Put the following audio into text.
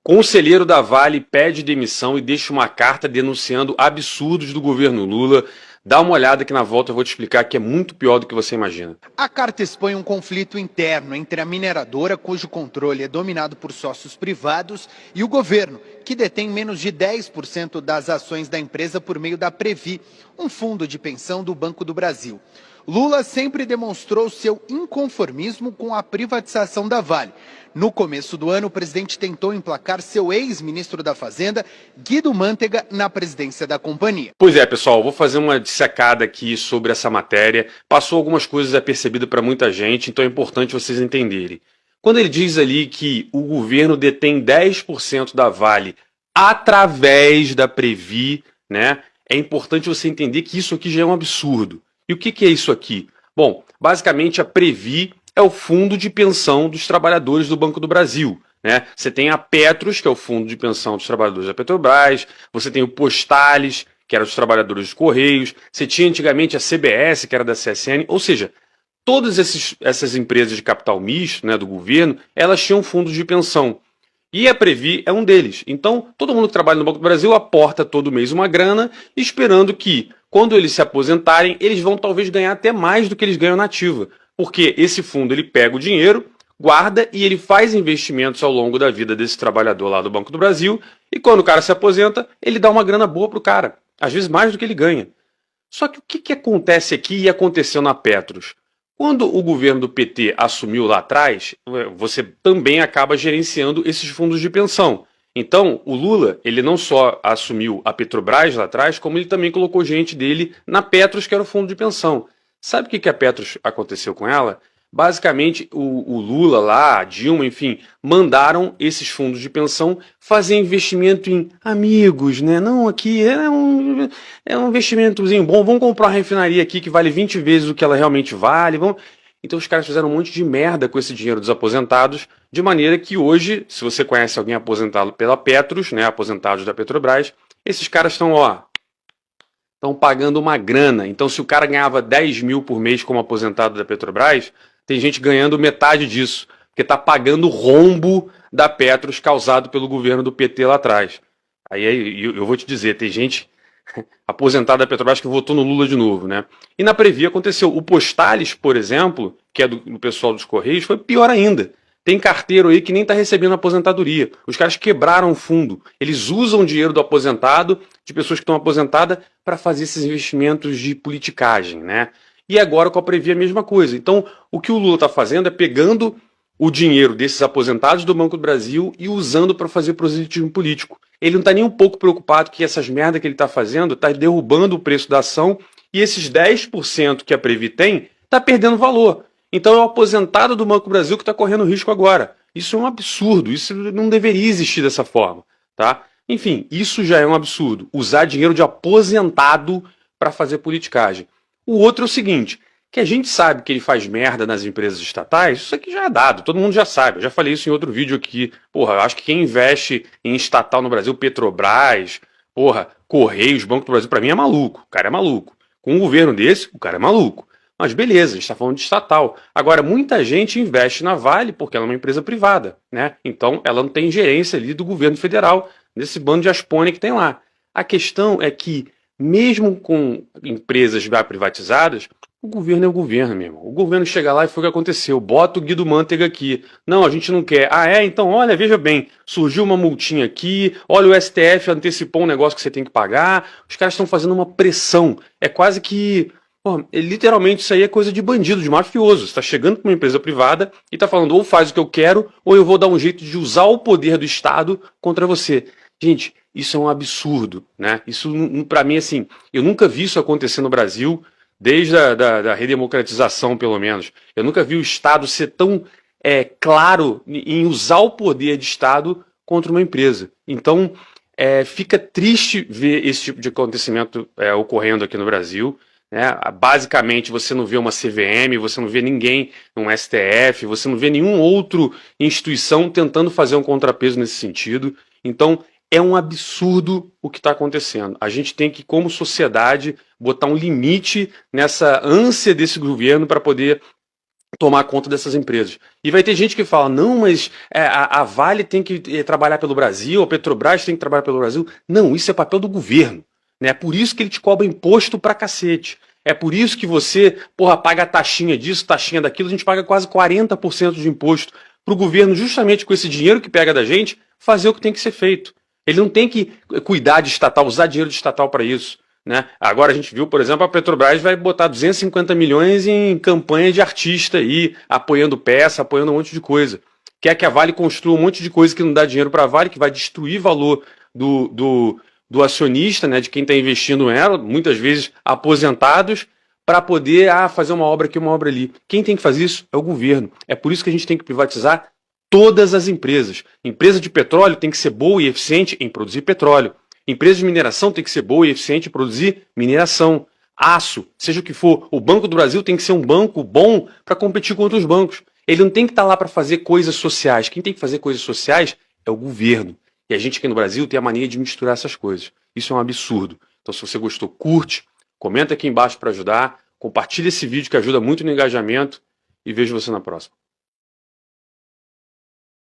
Conselheiro da Vale pede demissão e deixa uma carta denunciando absurdos do governo Lula. Dá uma olhada que na volta eu vou te explicar que é muito pior do que você imagina. A carta expõe um conflito interno entre a mineradora, cujo controle é dominado por sócios privados, e o governo, que detém menos de 10% das ações da empresa por meio da Previ, um fundo de pensão do Banco do Brasil. Lula sempre demonstrou seu inconformismo com a privatização da Vale. No começo do ano, o presidente tentou emplacar seu ex-ministro da Fazenda, Guido Mantega, na presidência da companhia. Pois é, pessoal, vou fazer uma dissecada aqui sobre essa matéria. Passou algumas coisas apercebidas para muita gente, então é importante vocês entenderem. Quando ele diz ali que o governo detém 10% da Vale através da Previ, né? É importante você entender que isso aqui já é um absurdo. E o que é isso aqui? Bom, basicamente a Previ é o fundo de pensão dos trabalhadores do Banco do Brasil. Né? Você tem a Petros, que é o fundo de pensão dos trabalhadores da Petrobras, você tem o Postales, que era dos trabalhadores dos Correios, você tinha antigamente a CBS, que era da CSN, ou seja, todas essas empresas de capital misto, né, do governo, elas tinham fundos de pensão. E a Previ é um deles. Então, todo mundo que trabalha no Banco do Brasil aporta todo mês uma grana, esperando que, quando eles se aposentarem, eles vão talvez ganhar até mais do que eles ganham na ativa. Porque esse fundo ele pega o dinheiro, guarda e ele faz investimentos ao longo da vida desse trabalhador lá do Banco do Brasil, e quando o cara se aposenta, ele dá uma grana boa pro cara. Às vezes mais do que ele ganha. Só que o que acontece aqui e aconteceu na Petros? Quando o governo do PT assumiu lá atrás, você também acaba gerenciando esses fundos de pensão. Então, o Lula, ele não só assumiu a Petrobras lá atrás, como ele também colocou gente dele na Petros, que era o fundo de pensão. Sabe o que a Petros aconteceu com ela? Basicamente, o Lula lá, a Dilma, enfim, mandaram esses fundos de pensão fazer investimento em amigos, né? Não, aqui é um investimentozinho bom, vamos comprar uma refinaria aqui que vale 20 vezes o que ela realmente vale. Vamos... Então os caras fizeram um monte de merda com esse dinheiro dos aposentados, de maneira que hoje, se você conhece alguém aposentado pela Petros, né, aposentados da Petrobras, esses caras estão pagando uma grana. Então se o cara ganhava 10 mil por mês como aposentado da Petrobras, tem gente ganhando metade disso, porque está pagando o rombo da Petros causado pelo governo do PT lá atrás. Aí eu vou te dizer, tem gente aposentada da Petrobras que votou no Lula de novo, né? E na Previ aconteceu. O Postales, por exemplo, que é do pessoal dos Correios, foi pior ainda. Tem carteiro aí que nem está recebendo aposentadoria. Os caras quebraram o fundo. Eles usam o dinheiro do aposentado, de pessoas que estão aposentadas, para fazer esses investimentos de politicagem, né? E agora com a Previ é a mesma coisa. Então, o que o Lula está fazendo é pegando o dinheiro desses aposentados do Banco do Brasil e usando para fazer proselitismo político. Ele não está nem um pouco preocupado que essas merdas que ele está fazendo está derrubando o preço da ação e esses 10% que a Previ tem está perdendo valor. Então é o aposentado do Banco do Brasil que está correndo risco agora. Isso é um absurdo, isso não deveria existir dessa forma. Tá? Enfim, isso já é um absurdo. Usar dinheiro de aposentado para fazer politicagem. O outro é o seguinte, que a gente sabe que ele faz merda nas empresas estatais, isso aqui já é dado, todo mundo já sabe. Eu já falei isso em outro vídeo aqui. Porra, eu acho que quem investe em estatal no Brasil, Petrobras, porra, Correios, Banco do Brasil, pra mim é maluco. O cara é maluco. Com um governo desse, o cara é maluco. Mas beleza, a gente tá falando de estatal. Agora, muita gente investe na Vale porque ela é uma empresa privada, né? Então, ela não tem gerência ali do governo federal, nesse bando de aspone que tem lá. A questão é que, mesmo com empresas já privatizadas, o governo é o governo, meu irmão. O governo chega lá e foi o que aconteceu. Bota o Guido Mantega aqui. Não, a gente não quer. Ah, é? Então, olha, veja bem. Surgiu uma multinha aqui. Olha, o STF antecipou um negócio que você tem que pagar. Os caras estão fazendo uma pressão. É quase que... Pô, literalmente isso aí é coisa de bandido, de mafioso. Você está chegando para uma empresa privada e está falando ou faz o que eu quero ou eu vou dar um jeito de usar o poder do Estado contra você. Gente, isso é um absurdo, né? Isso, para mim, assim, eu nunca vi isso acontecer no Brasil, desde da redemocratização, pelo menos. Eu nunca vi o Estado ser tão claro em usar o poder de Estado contra uma empresa. Então, fica triste ver esse tipo de acontecimento ocorrendo aqui no Brasil. Né? Basicamente, você não vê uma CVM, você não vê ninguém, um STF, você não vê nenhuma outra instituição tentando fazer um contrapeso nesse sentido. Então, é um absurdo o que está acontecendo. A gente tem que, como sociedade, botar um limite nessa ânsia desse governo para poder tomar conta dessas empresas. E vai ter gente que fala, não, mas a Vale tem que trabalhar pelo Brasil, a Petrobras tem que trabalhar pelo Brasil. Não, isso é papel do governo. Né? É por isso que ele te cobra imposto pra cacete. É por isso que você, paga a taxinha disso, taxinha daquilo, a gente paga quase 40% de imposto pro governo, justamente com esse dinheiro que pega da gente, fazer o que tem que ser feito. Ele não tem que cuidar de estatal, usar dinheiro de estatal para isso. Né? Agora a gente viu, por exemplo, a Petrobras vai botar 250 milhões em campanha de artista aí, apoiando peça, apoiando um monte de coisa. Quer que a Vale construa um monte de coisa que não dá dinheiro para a Vale, que vai destruir valor do acionista, né, de quem está investindo nela, muitas vezes aposentados, para poder fazer uma obra aqui, uma obra ali. Quem tem que fazer isso é o governo. É por isso que a gente tem que privatizar todas as empresas. Empresa de petróleo tem que ser boa e eficiente em produzir petróleo. Empresa de mineração tem que ser boa e eficiente em produzir mineração. Aço, seja o que for. O Banco do Brasil tem que ser um banco bom para competir com outros bancos. Ele não tem que estar lá para fazer coisas sociais. Quem tem que fazer coisas sociais é o governo. E a gente aqui no Brasil tem a mania de misturar essas coisas. Isso é um absurdo. Então, se você gostou, curte, comenta aqui embaixo para ajudar, compartilha esse vídeo que ajuda muito no engajamento e vejo você na próxima.